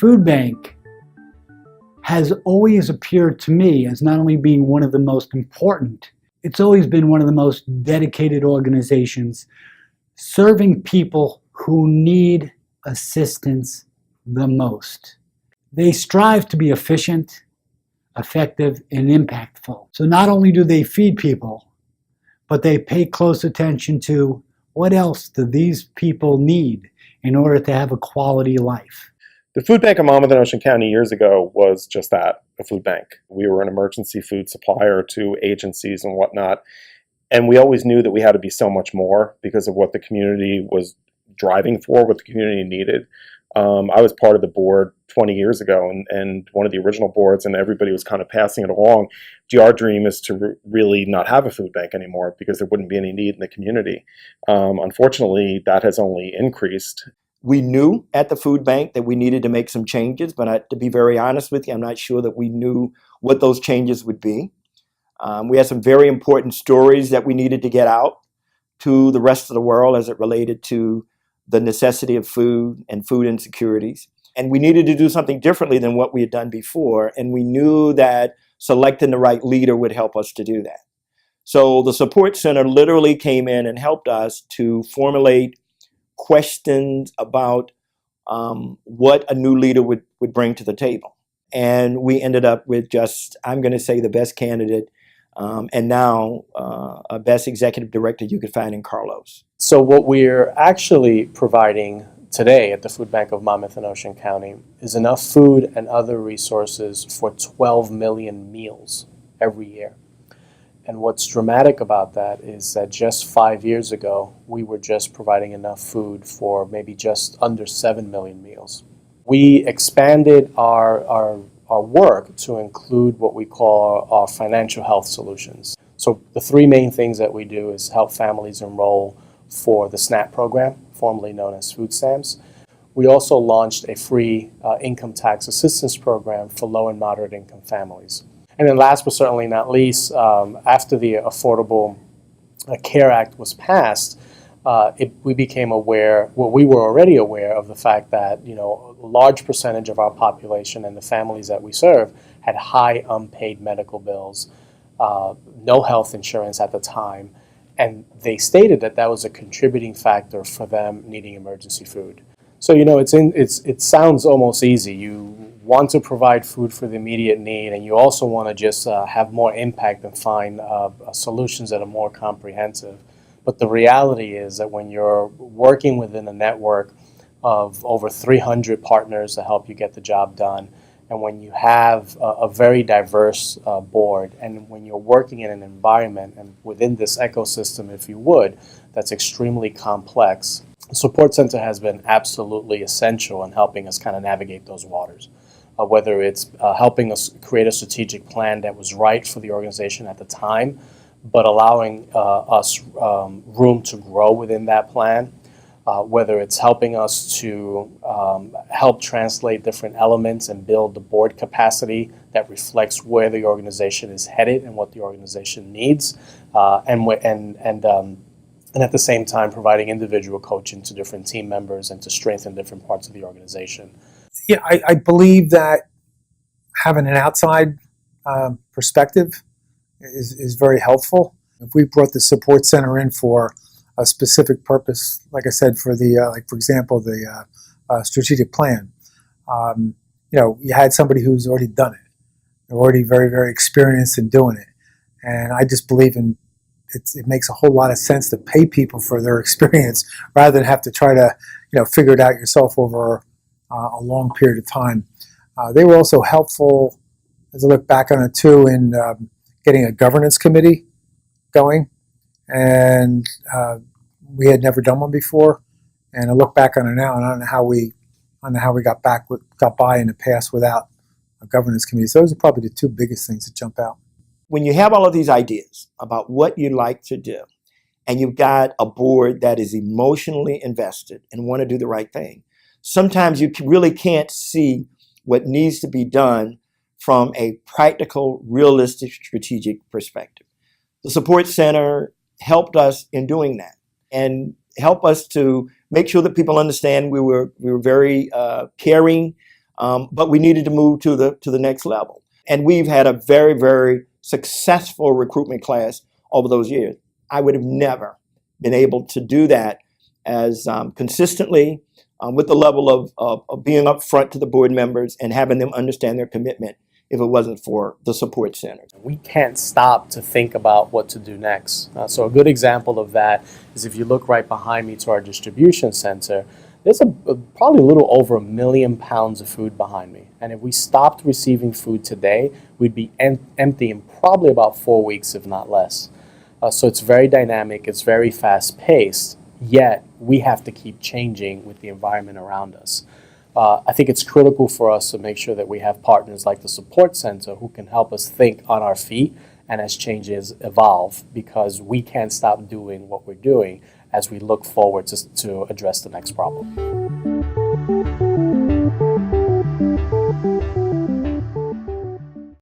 food bank has always appeared to me as not only being one of the most important, it's always been one of the most dedicated organizations serving people who need assistance the most. They strive to be efficient, effective, and impactful. So not only do they feed people, but they pay close attention to what else do these people need in order to have a quality life. The food bank of Monmouth and Ocean County years ago was just that, a food bank. We were an emergency food supplier to agencies and whatnot. And we always knew that we had to be so much more because of what the community was driving for, what the community needed. I was part of the board 20 years ago and one of the original boards, and everybody was kind of passing it along. Our dream is to really not have a food bank anymore because there wouldn't be any need in the community. Unfortunately, that has only increased. We knew at the food bank that we needed to make some changes, but to be very honest with you, I'm not sure that we knew what those changes would be. We had some very important stories that we needed to get out to the rest of the world as it related to the necessity of food and food insecurities. And we needed to do something differently than what we had done before. And we knew that selecting the right leader would help us to do that. So the support center literally came in and helped us to formulate questions about what a new leader would bring to the table. And we ended up with just, I'm going to say, the best candidate and now a best executive director you could find in Carlos. So what we're actually providing today at the Food Bank of Monmouth and Ocean County is enough food and other resources for 12 million meals every year. And what's dramatic about that is that just 5 years ago, we were just providing enough food for maybe just under 7 million meals. We expanded our work to include what we call our financial health solutions. So the three main things that we do is help families enroll for the SNAP program, formerly known as food stamps. We also launched a free income tax assistance program for low and moderate income families. And then last but certainly not least, after the Affordable Care Act was passed, we became aware, well, we were already aware of the fact that, a large percentage of our population and the families that we serve had high unpaid medical bills, no health insurance at the time, and they stated that that was a contributing factor for them needing emergency food. So, it sounds almost easy. You want to provide food for the immediate need, and you also want to just have more impact and find solutions that are more comprehensive. But the reality is that when you're working within a network of over 300 partners to help you get the job done, and when you have a very diverse board, and when you're working in an environment and within this ecosystem, if you would, that's extremely complex, the support center has been absolutely essential in helping us kind of navigate those waters. Whether it's helping us create a strategic plan that was right for the organization at the time, but allowing us room to grow within that plan, whether it's helping us to help translate different elements and build the board capacity that reflects where the organization is headed and what the organization needs, and at the same time providing individual coaching to different team members and to strengthen different parts of the organization. Yeah, I believe that having an outside perspective is very helpful. If we brought the support center in for a specific purpose, like I said, for the for example, the strategic plan, you had somebody who's already done it. They're already very, very experienced in doing it, and I just believe in it makes a whole lot of sense to pay people for their experience rather than have to try to figure it out yourself over a long period of time. They were also helpful, as I look back on it too, in getting a governance committee going, and we had never done one before. And I look back on it now, and I don't know how we got by in the past without a governance committee. So those are probably the two biggest things that jump out. When you have all of these ideas about what you'd like to do, and you've got a board that is emotionally invested and want to do the right thing, sometimes you really can't see what needs to be done from a practical, realistic, strategic perspective. The support center helped us in doing that and helped us to make sure that people understand we were very caring but we needed to move to the next level. And we've had a very, very successful recruitment class over those years. I would have never been able to do that as consistently with the level of being upfront to the board members and having them understand their commitment if it wasn't for the support center. We can't stop to think about what to do next. So a good example of that is if you look right behind me to our distribution center, there's probably a little over 1 million pounds of food behind me. And if we stopped receiving food today, we'd be empty in probably about 4 weeks, if not less. So it's very dynamic, it's very fast paced, yet we have to keep changing with the environment around us. I think it's critical for us to make sure that we have partners like the support center who can help us think on our feet and as changes evolve, because we can't stop doing what we're doing as we look forward to address the next problem.